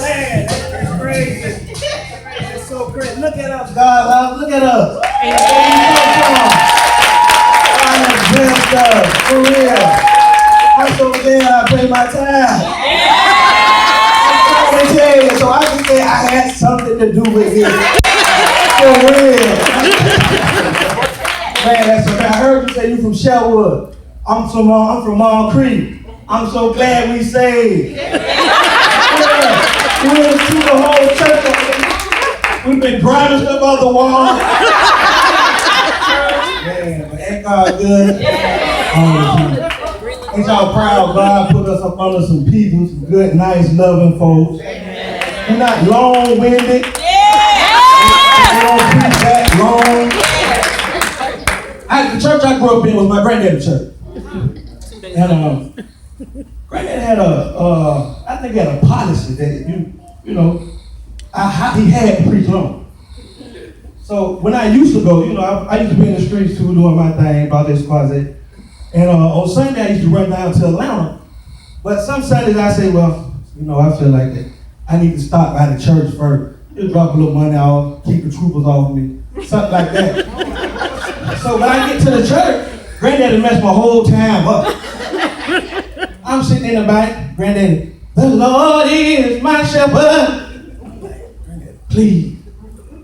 Man, that's crazy. It's so crazy. Look at us, God. Look at us. I'm blessed up. For real. I'm so glad I paid my time. I'm tell you, so I can say I had something to do with it. For real. Man, that's okay. I heard you say you from Sherwood. I'm from Long Creek. I'm so glad we saved. We went through the whole church. We've been grinding stuff on the wall. Man, but ain't God good? Ain't y'all proud God put us up under some people, some good, nice, loving folks. We're not long-winded. We don't preach that long. The church I grew up in was my granddad's church. And granddad had I think he had a policy that he had to preach long. So when I used to go, I used to be in the streets too, doing my thing, about this closet. And on Sunday I used to run down to Atlanta. But some Sundays I say, well, I feel like that I need to stop by the church first. Just drop a little money off, keep the troopers off me, something like that. So when I get to the church, Granddaddy messed my whole time up. I'm sitting in the back, Granddaddy, the Lord is my shepherd. Granddaddy, please.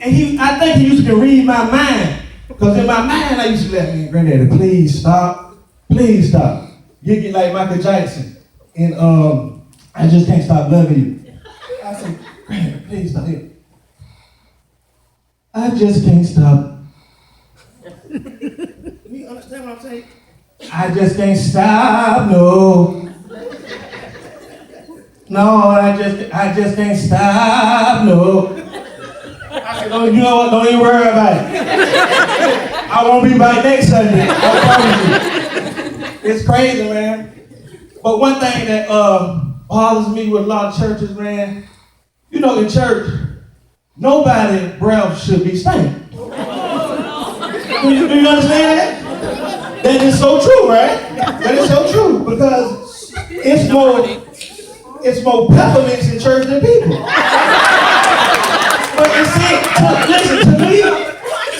And I think he used to read my mind. Because in my mind I used to let me, Granddaddy, please stop. Please stop. You get like Michael Jackson. And I just can't stop loving you. I said, Granddaddy, please stop here. I just can't stop. You understand what I'm saying? I just can't stop, no. No, I just can't stop, no. I said, you know what? Don't even worry about it. I won't be back next Sunday. I promise you. It's crazy, man. But one thing that bothers me with a lot of churches, man, in church, nobody's breath should be stank. Do you understand that? That is so true, right? That is so true because it's more peppermints in church than people. But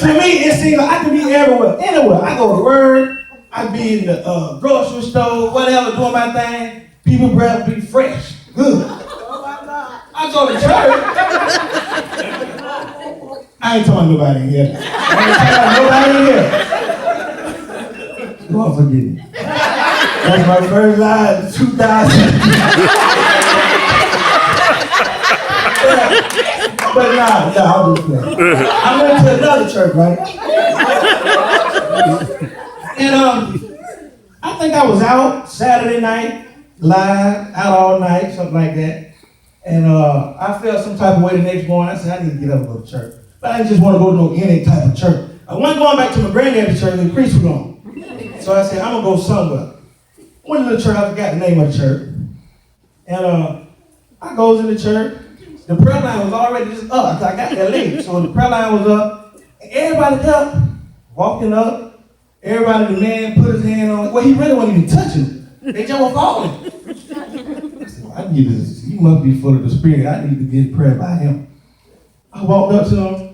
to me, it seems like I can be everywhere, anywhere. I go to work, I be in the grocery store, whatever, doing my thing. People's breath be fresh, good. I go to church. I ain't talking about nobody in here. Lord forgive me. That's my first line in 2000. But nah, I'll do that. I went to another church, right? And I think I was out Saturday night, live, out all night, something like that. And I felt some type of way the next morning. I said, I need to get up and go to church. But I didn't just want to go to any type of church. I wasn't going back to my granddad's church and the priest was gone. So I said, I'm going to go somewhere. Went to the church, I forgot the name of the church. And I goes in the church. The prayer line was already just up. I got there late. So the prayer line was up. And everybody kept walking up. Everybody, the man put his hand on it. Well, he really wasn't even touching it. They just were falling. I said, well, I need this. He must be full of the Spirit. I need to get prayer by him. I walked up to him.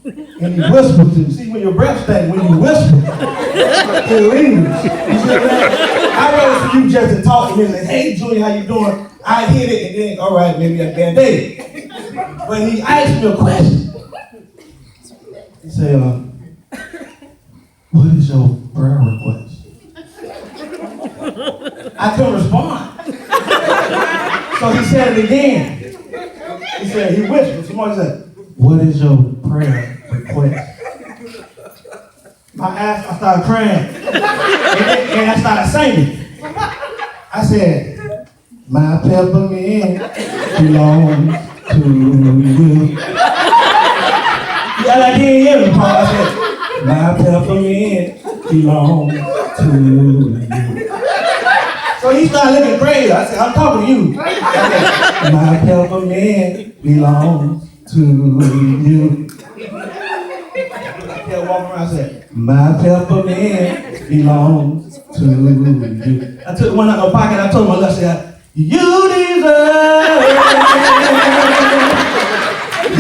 And he whispered to me. See, when your breath stank, when you whisper, it lingers. I'd rather for you just to talk to me and say, hey, Julie, how you doing? I hit it, and then, all right, maybe a bad day. But he asked me a question. He said, what is your prayer request? I couldn't respond. So he said it again. He said, he whispered. Somebody said, what is your prayer request? I started crying. And I started singing. I said, my peppermint belongs to you. Yeah, I didn't hear the part. I said, my peppermint belongs to you. So he started looking crazy. I said, I'm talking to you. I said, my peppermint belongs to you. I kept walking around. I said, my peppermint belongs to you. I took one out of my pocket. I told him, I said, you deserve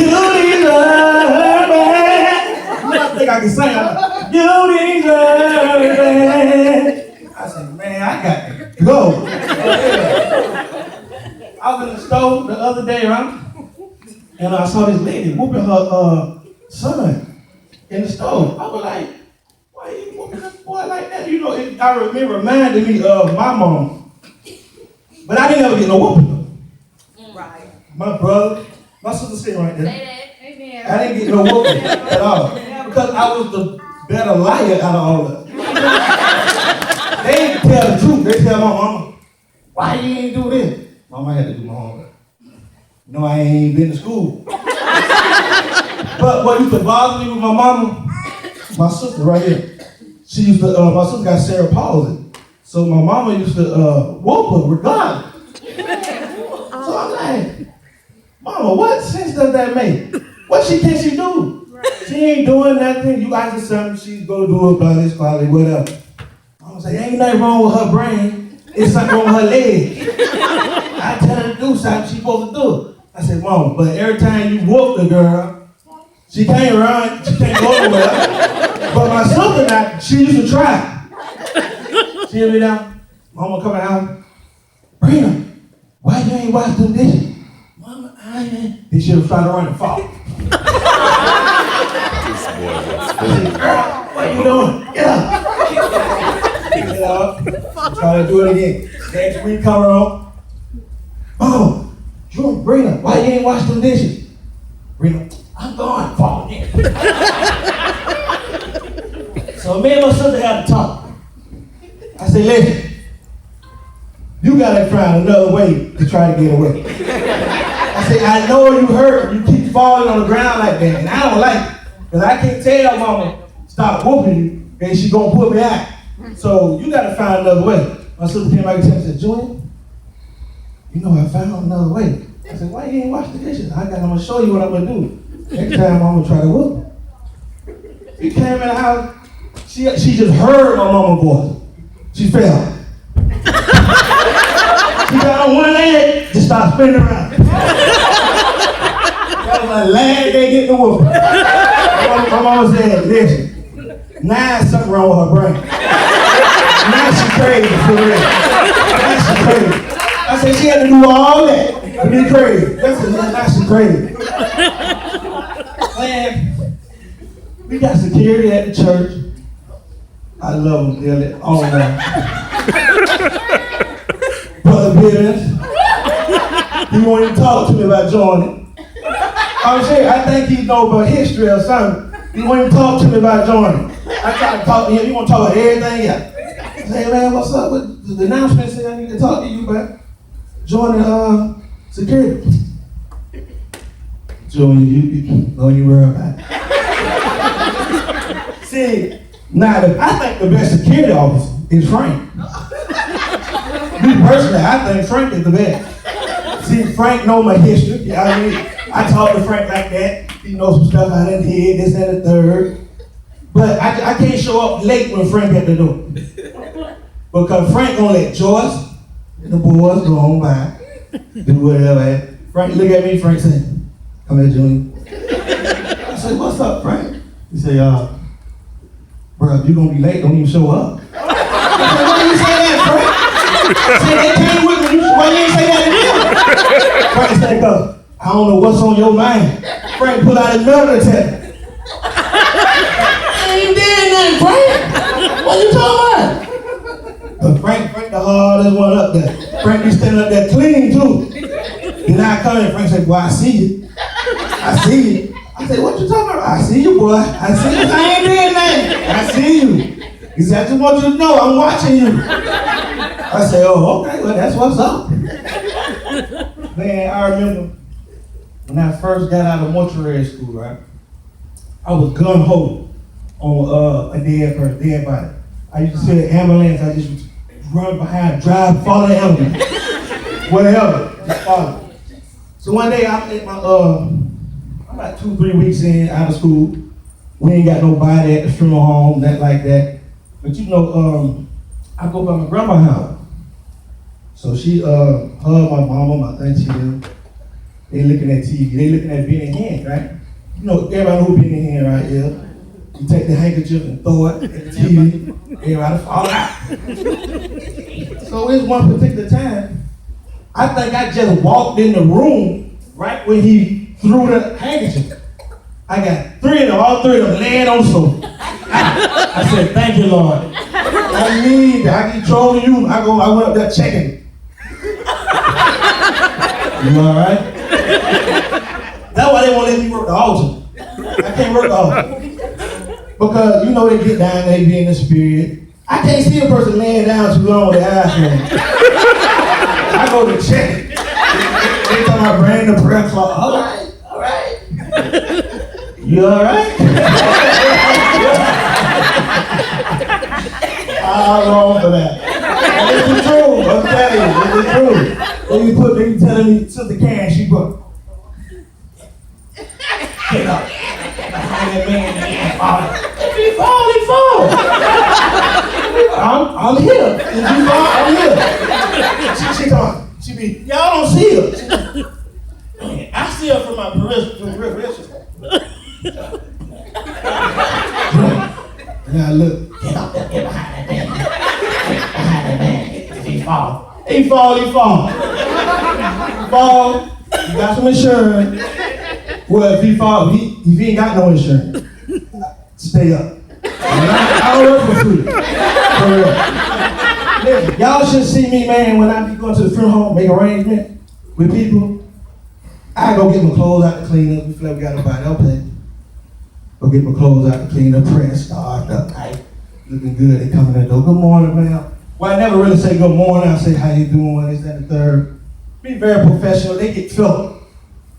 deserve it. I think I can sing. You deserve it. I said, man, I got to go. I was in the store the other day, right? And I saw this lady whooping her son in the store. I was like, why are you whooping this boy like that? You know, it reminded me of my mom. But I didn't ever get no whooping. Right. My brother, my sister sitting right there. Amen. I didn't get no whooping at all. Because I was the better liar out of all of them. They didn't tell the truth. They tell my mama, why you ain't do this? Mama had to do my homework. No, I ain't been to school. But what used to bother me with my mama, my sister right here, she used to, my sister got cerebral palsy. So my mama used to whoop her regardless. So I'm like, Mama, what sense does that make? What can she do? She ain't doing nothing. You ask her something, she's gonna do it by this quality, whatever. Mama say, ain't nothing wrong with her brain. It's something wrong with her leg. I tell her to do something, she's supposed to do. I said, Mama, but every time you whoop the girl, she can't run, she can't go nowhere. But my sister, she used to try. She hear me now? Mama coming out. Brina, why you ain't wash them dishes? Mama, I ain't. Then she'll try to run and fall. Girl, what you doing? Get up. Get up. Try to do it again. Next week come on. Mama, Brina, why you ain't wash them dishes? Brina, I'm going. Fall again. So me and my sister had to talk. I said, listen, you gotta find another way to try to get away. I said, I know you hurt, you keep falling on the ground like that, and I don't like it. Because I can't tell Mama, stop whooping you, and she gonna put me out. So you gotta find another way. My sister came back and said, Julian, you know I found another way. I said, why you ain't wash the dishes? I'm gonna show you what I'm gonna do. Next time I'm gonna try to whoop her. She came in the house, she just heard my mama's voice. She fell. She got on one leg, just started spinning around. That was my last day getting the whooping. My mama said, listen, now something wrong with her brain. Now she's crazy for real. Now she's crazy. I said she had to do all that to be crazy. That's now she's crazy. Man, we got security at the church. I love them dearly, all of them. Brother Bivens, he won't even talk to me about joining. I'm saying, I think he knows about history or something. He won't even talk to me about joining. I try to talk to him, he won't talk about everything else. I say, man, what's up with the announcement? Say I need to talk to you about joining security. Junior, you don't you worry about it. See, now, I think the best security officer is Frank. Me personally, I think Frank is the best. See, Frank knows my history. I mean, I talk to Frank like that. He knows some stuff I done did, this and the third. But I can't show up late when Frank at the door. Because Frank gonna let Joyce and the boys go on by, do whatever. Frank look at me, Frank said, come here, Junior. I said, what's up, Frank? He said, bro, if you're gonna be late, don't even show up. I said, why you say that, Frank? I said, they came with me, why you ain't say that to them? Frank said, cause I don't know what's on your mind. Frank pulled out another test. I ain't did nothing, Frank. What you talking about? But Frank the hardest one up there. Frank be standing up there clean too. Then I come in, Frank said, boy, I see you. I see you. I said, what you talking about? I see you, boy. I see you. I ain't did nothing. I see you. He said, I just want you to know I'm watching you. I said, oh, okay, well, that's what's up. Man, I remember when I first got out of mortuary school, right? I was gun-ho on a dead body. I used to see an ambulance, I just run behind, drive, follow the ambulance. Whatever, just follow. So one day I met my, about 2-3 weeks in, out of school. We ain't got nobody at the funeral home, nothing like that. But you know, I go by my grandma's house. So she, her, my mama, my auntie, them, They looking at TV. They looking at Benny Hinn, right? You know, everybody know who Benny Hinn right here. You take the handkerchief and throw it at the TV. Everybody fall out. So it's one particular time, I think I just walked in the room right when he threw the handkerchief. I got three of them, all three of them laying on the sofa. I said, thank you, Lord. I keep trolling you. I went up there checking. You all right? That's why they won't let me work the altar. I can't work the altar. Because, you know, they get down, they be in the spirit. I can't see a person laying down too long with their eyes closed. I go to check it. They tell my brain the prayer cloth. All right. You all right? I'm wrong for that. This is true. I'm telling you, this is true. They be telling me, Sister Karen, she put. Get up. That man, if he fall, he fall. I'm here. If he fall, I'm here. She be, y'all don't see her. I see her from my peripheral. And I look, get up there, get behind that man. Behind that man. If he fall. He fall. Fall, you got some insurance. Well, if he fall, if he ain't got no insurance, stay up. I don't work for free. For real. Listen, y'all should see me, man, when I be going to the funeral home, make arrangements with people. I go get my clothes out to clean up. We feel like we got nobody else pay. Go get my clothes out to clean up, press, start up, tight, looking good. They come in the door. Good morning, man. Well, I never really say good morning. I say, how you doing? This, that, and the third. Be very professional. They get filled.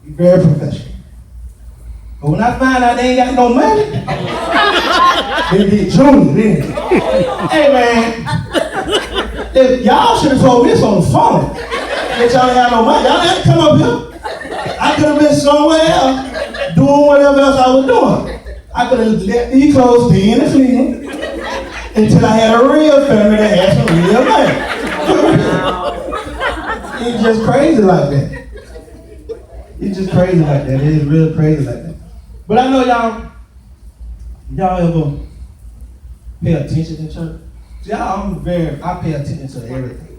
Be very professional. But when I find out they ain't got no money, they get junior then. Hey, man. If y'all should have told me this on the phone. That y'all ain't got no money. Y'all had to come up here. I could have been somewhere else doing whatever else I was doing. I could have let these clothes stay in the cleaner until I had a real family that had some real money. It's just crazy like that. It's just crazy like that. It is real crazy like that. But I know y'all ever pay attention in church? See, I pay attention to everything.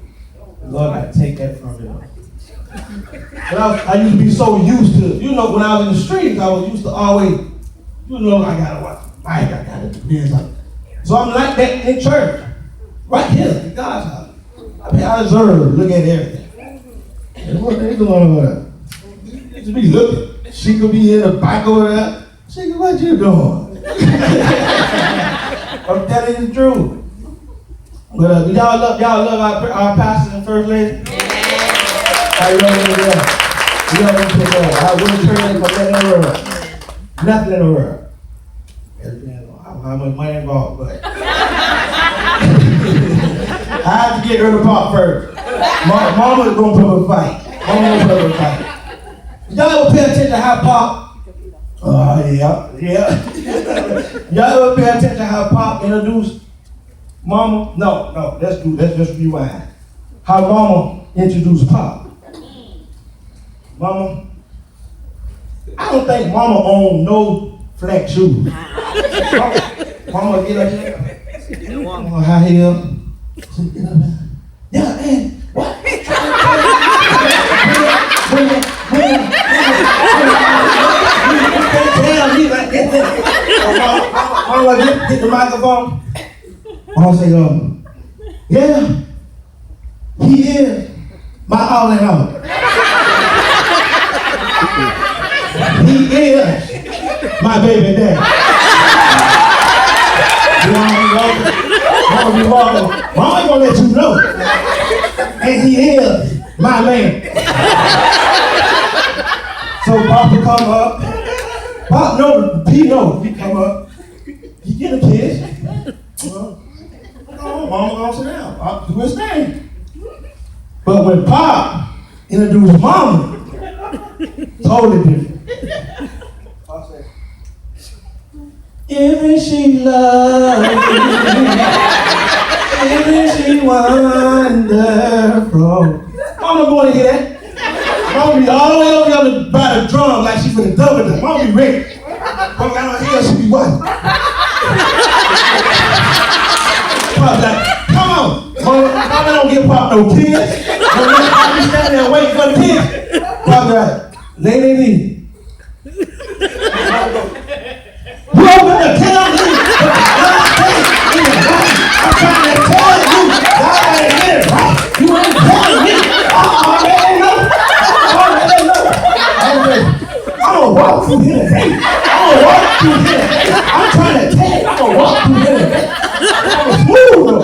The Lord got to take that from me. But I used to be so used to, you know, when I was in the streets, I was used to always, you know, I gotta watch the mic, I gotta do this. So I'm like that in church, right here in God's house. I mean, I observe, look at everything. And what they doing over there? Just be looking. She could be in the back over there. She could, what you doing? I'm telling you the truth. But y'all love our pastors and first lady? I love them to death. I wouldn't trade for nothing in the world. Nothing in the world. How much money involved, but I have to get her to pop first. Mama's gonna put up a fight. Y'all ever pay attention to how Pop? Yeah. Y'all ever pay attention to how Pop introduced Mama? No. Let's just rewind. How Mama introduced Pop. Mama, I don't think Mama owned no flat shoes. Mama get up here. High heel. Yeah, man. What? Mama get the microphone. Mama say, yeah, he is my all in all. He is my baby daddy. Mama be walking. Mama ain't gonna let you know. And he is my man. So Papa come up. Pop know, he come up. He get a kiss. Mama gonna sit down. Pop do his thing. But when Pop introduced Mama, totally different. Pop said, isn't she lovely? Isn't she wonderful? Mama going to hear that. Mama be all the way over there by the drum like she finna double it. Mama be ready. Mama got on here, she be what? Pop like, come on. Mama don't give Pop no kids. Pop be standing there waiting for the kids. Pop like, lady. You open the tell me. I'm trying to tell you. Y'all ain't get it right. You ain't telling me. I already know. I'm gonna walk through here today. I'm trying to tell you. I'm gonna walk through here today. I'm smooth.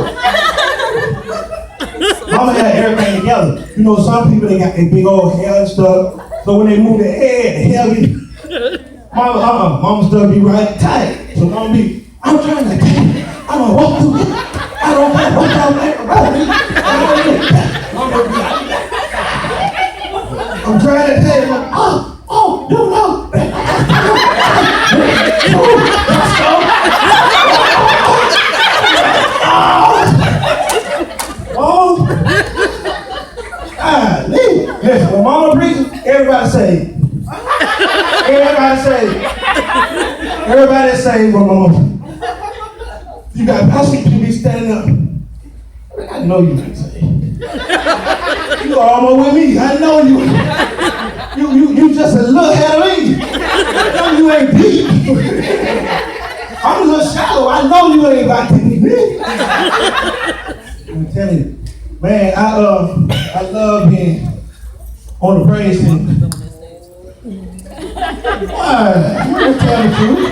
Mama had everything together. You know, some people, they got their big old hair and stuff. So when they move their head, the hair be... Mama stuff be right tight. So Mama be, I'm trying to tell you. I'm gonna walk through here. I don't care what y'all think about me. I'm trying to tell you, like, you know. Listen, when Mama preaches, everybody say, everybody say, well, Mama, you got pastor, you be standing up. I know you can say. You almost with me. I know you. You just a little ahead of me. I know you ain't deep. I'm a little shallow. I know you ain't about to be me. I'm telling you, man, I love being on the praise team. Why? You tell the truth.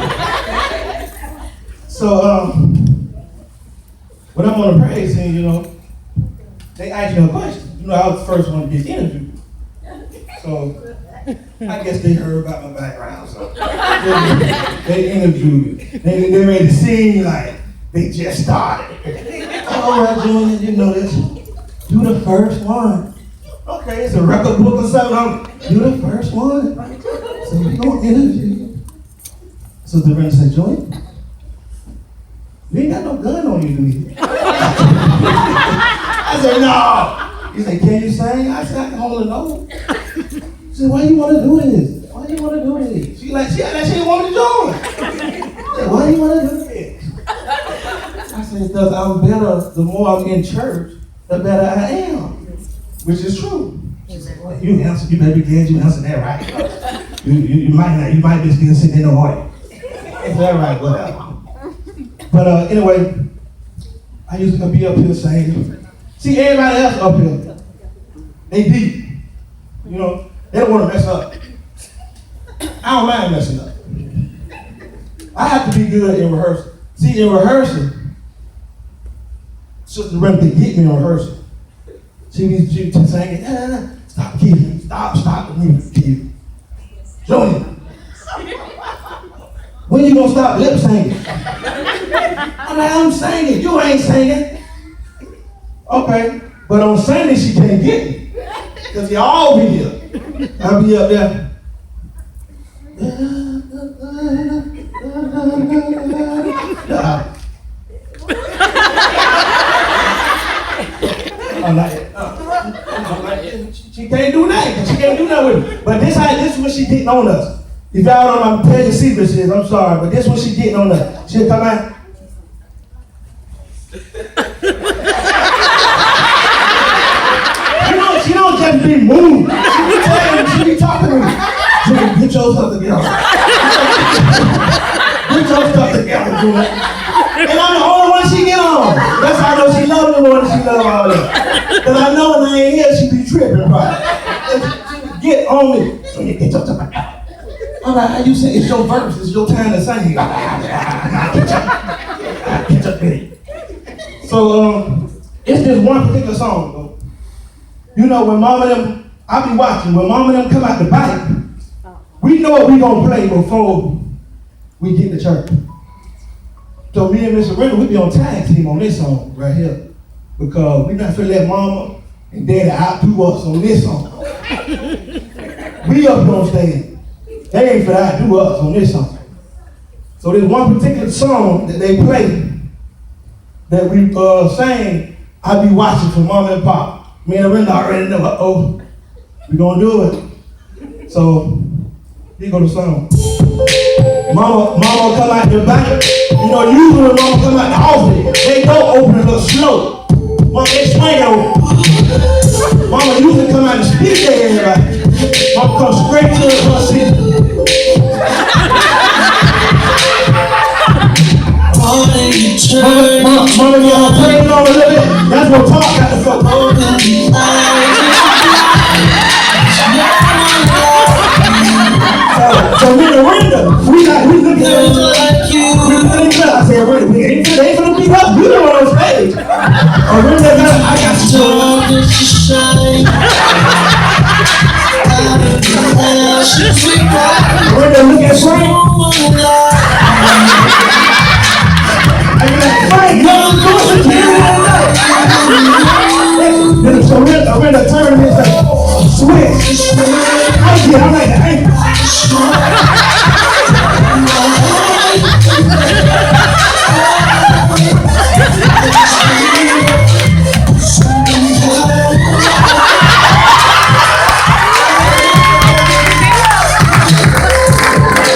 So, when I'm on the praise team, you know, they ask me a question. You know, I was the first one to get interviewed. So, I guess they heard about my background. So, they interviewed me. They made it seem like they just started. All right, Junior, you know this. You the first one. Okay, it's a record book or something. You the first one. So we're going to interview you. So the friend said, Joey, you ain't got no gun on you, do you? I said, no. He said, can you sing? I said, I can hold a note. She said, why you want to do this? Why you want to do this? She didn't want to join. I said, why you want to do this? I said, because I'm better, the more I'm in church, the better I am. Which is true. She said, well, you answer, you better be glad you answered that right. You might not, you might be still sitting in the audience. Is that right? Whatever. But anyway, I used to be up here saying, see everybody else up here, they deep. You know, they don't want to mess up. I don't mind messing up. I have to be good in rehearsal. See, in rehearsal, Sister Remington get me in rehearsal. She be singing, stop kidding, stop the music, kid. Junior, when you gonna stop lip singing? I'm like, I'm singing, you ain't singing. Okay, but on Sunday she can't get me. Because y'all be here. I'll be up there. She can't do that. She can't do that with me. But this is what she getting on us. If y'all don't know, I'm telling you secrets is, I'm sorry, but this is what she getting on us. She'll come out. She don't just be moved. She be talking to me. She be, get your stuff together. Get your stuff together, Julie. And I'm the only one she get on. That's how I know she loves me more than she loves all that. Because I know when I ain't here, she be tripping, right? She get on me. So you get your stuff together. I'm like, how you say it's your verse, it's your time to sing. Get up with it. So it's this one particular song, though. You know, when Mama them, I be watching, when Mama them come out the bike, we know what we gonna play before we get to church. So me and Miss Arena, we be on tag team on this song right here. Because we not finna let Mama and Daddy outdo us on this song. We up on stage. They ain't finna outdo us on this song. So there's one particular song that they play that we sang, I be watching for Mama and Pop. Me and Arena already know, We're gonna do it. So, here go the song. Mama come out the back. You know, usually when mama come out the office, they don't open it up slow. Mama, they swing open. Mama usually come out and speak to everybody. Mama come straight to her seat. Mama, y'all pray it on a little bit. That's what Park got to go. So we're the window. We looking at I said, wait, we ain't gonna beat up. You don't on stage. I got to shine. Window look at Frank. Frank, so we're the turn this switch.